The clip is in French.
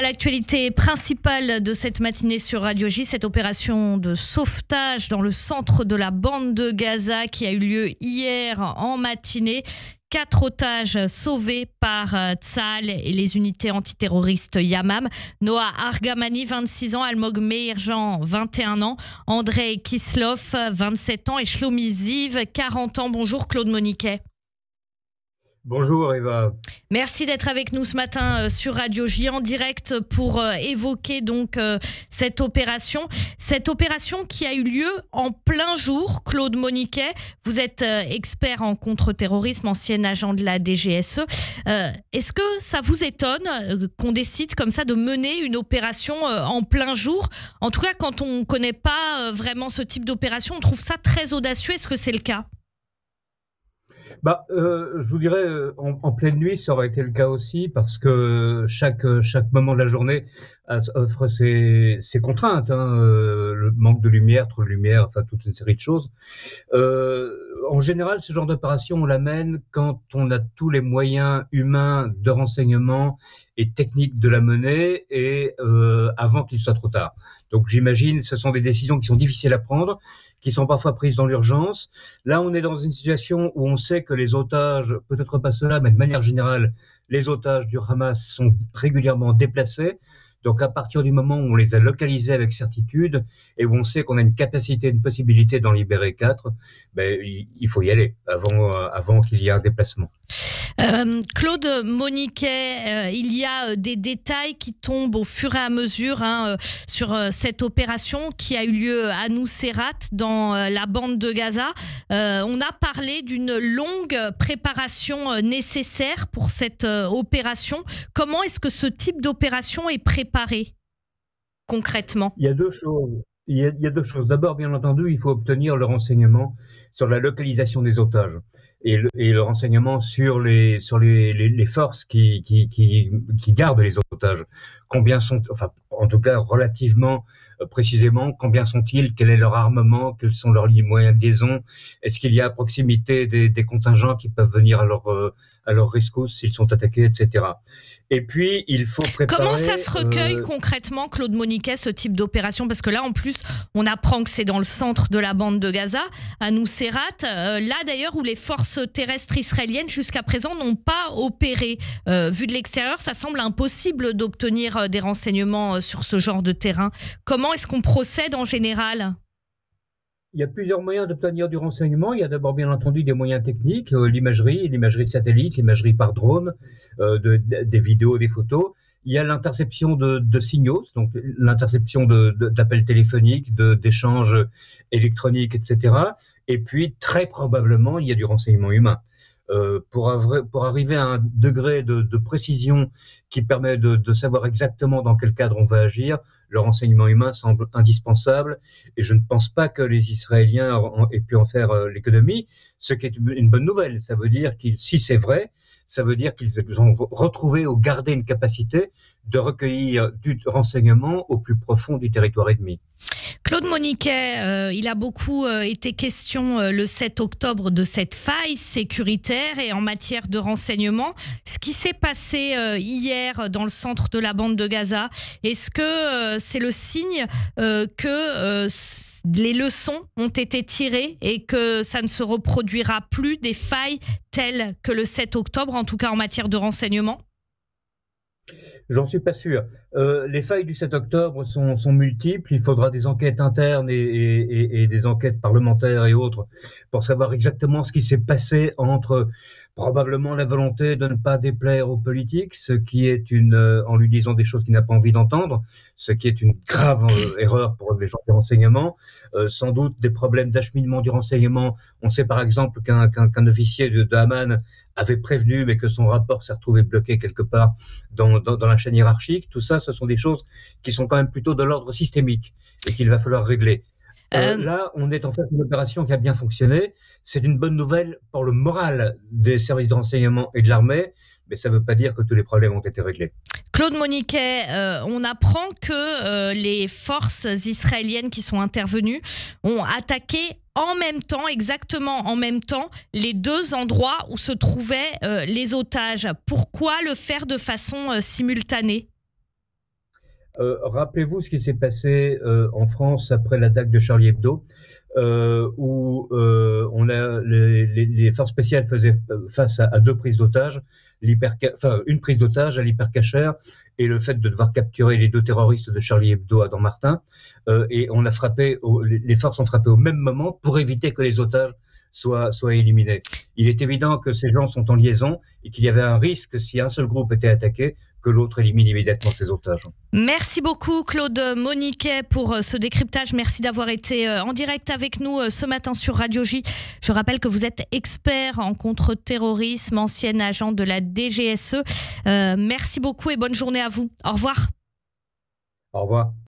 L'actualité principale de cette matinée sur Radio J, cette opération de sauvetage dans le centre de la bande de Gaza qui a eu lieu hier en matinée. 4 otages sauvés par Tsahal et les unités antiterroristes Yamam. Noah Argamani, 26 ans, Almog Meirjan, 21 ans, Andrei Kislov, 27 ans et Shlomi Ziv, 40 ans. Bonjour Claude Moniquet. Bonjour Eva. Merci d'être avec nous ce matin sur Radio J en direct pour évoquer donc cette opération qui a eu lieu en plein jour. Claude Moniquet, vous êtes expert en contre-terrorisme, ancien agent de la DGSE. Est-ce que ça vous étonne qu'on décide comme ça de mener une opération en plein jour? En tout cas, quand on ne connaît pas vraiment ce type d'opération, on trouve ça très audacieux. Est-ce que c'est le cas? Je vous dirais, en pleine nuit, ça aurait été le cas aussi, parce que chaque moment de la journée offre ses contraintes, le manque de lumière, trop de lumière, enfin toute une série de choses. En général, ce genre d'opération, on l'amène quand on a tous les moyens humains de renseignement et techniques de la mener, et avant qu'il soit trop tard. Donc j'imagine, ce sont des décisions qui sont difficiles à prendre, qui sont parfois prises dans l'urgence. Là, on est dans une situation où on sait que les otages, peut-être pas ceux-là, mais de manière générale, les otages du Hamas sont régulièrement déplacés. Donc, à partir du moment où on les a localisés avec certitude et où on sait qu'on a une capacité, une possibilité d'en libérer 4, il faut y aller avant qu'il y ait un déplacement. Claude Moniquet, il y a des détails qui tombent au fur et à mesure sur cette opération qui a eu lieu à Nuseirat dans la bande de Gaza. On a parlé d'une longue préparation nécessaire pour cette opération. Comment est-ce que ce type d'opération est préparé concrètement? Il y a deux choses. Il y a deux choses. D'abord, bien entendu, il faut obtenir le renseignement sur la localisation des otages et le renseignement sur les forces qui gardent les otages. Combien sont, enfin, en tout cas, relativement précisément, combien sont-ils? Quel est leur armement? Quels sont leurs moyens de liaison? Est-ce qu'il y a à proximité des contingents qui peuvent venir à leur rescousse s'ils sont attaqués, etc. Et puis, il faut préparer... Comment ça se recueille concrètement, Claude Moniquet, ce type d'opération? Parce que là, en plus, on apprend que c'est dans le centre de la bande de Gaza, à Nuseirat. Là, d'ailleurs, où les forces terrestres israéliennes, jusqu'à présent, n'ont pas opéré. Vu de l'extérieur, ça semble impossible d'obtenir des renseignements sur ce genre de terrain. Comment est-ce qu'on procède en général? Il y a plusieurs moyens d'obtenir du renseignement. Il y a d'abord, bien entendu, des moyens techniques, l'imagerie satellite, l'imagerie par drone, des vidéos, des photos. Il y a l'interception de signaux, donc l'interception d'appels téléphoniques, d'échanges électroniques, etc. Et puis, très probablement, il y a du renseignement humain. Pour arriver à un degré de précision qui permet de savoir exactement dans quel cadre on va agir, le renseignement humain semble indispensable, et je ne pense pas que les Israéliens aient pu en faire l'économie, ce qui est une bonne nouvelle. Ça veut dire si c'est vrai, ça veut dire qu'ils ont retrouvé ou gardé une capacité de recueillir du renseignement au plus profond du territoire ennemi. Claude Moniquet, il a beaucoup été question le 7 octobre de cette faille sécuritaire et en matière de renseignement. Ce qui s'est passé hier dans le centre de la bande de Gaza, est-ce que c'est le signe que les leçons ont été tirées et que ça ne se reproduira plus des failles telles que le 7 octobre, en tout cas en matière de renseignement? J'en suis pas sûr. Les failles du 7 octobre sont multiples. Il faudra des enquêtes internes et des enquêtes parlementaires et autres pour savoir exactement ce qui s'est passé entre probablement la volonté de ne pas déplaire aux politiques, ce qui est en lui disant des choses qu'il n'a pas envie d'entendre, ce qui est une grave erreur pour les gens du renseignement, sans doute des problèmes d'acheminement du renseignement. On sait par exemple qu'un officier de Haman avait prévenu, mais que son rapport s'est retrouvé bloqué quelque part dans la chaîne hiérarchique. Tout ça, ce sont des choses qui sont quand même plutôt de l'ordre systémique et qu'il va falloir régler. Là, on est en fait une opération qui a bien fonctionné. C'est une bonne nouvelle pour le moral des services de renseignement et de l'armée, mais ça ne veut pas dire que tous les problèmes ont été réglés. Claude Moniquet, on apprend que les forces israéliennes qui sont intervenues ont attaqué en même temps, exactement en même temps, les deux endroits où se trouvaient les otages. Pourquoi le faire de façon simultanée ? Rappelez-vous ce qui s'est passé en France après l'attaque de Charlie Hebdo, où les forces spéciales faisaient face à deux prises d'otages, une prise d'otage à l'Hypercacher et le fait de devoir capturer les deux terroristes de Charlie Hebdo à Dammartin. Et on a frappé, les forces ont frappé au même moment pour éviter que les otages soient éliminés. Il est évident que ces gens sont en liaison et qu'il y avait un risque, si un seul groupe était attaqué, que l'autre élimine immédiatement ses otages. Merci beaucoup Claude Moniquet pour ce décryptage. Merci d'avoir été en direct avec nous ce matin sur Radio J. Je rappelle que vous êtes expert en contre-terrorisme, ancien agent de la DGSE. Merci beaucoup et bonne journée à vous. Au revoir. Au revoir.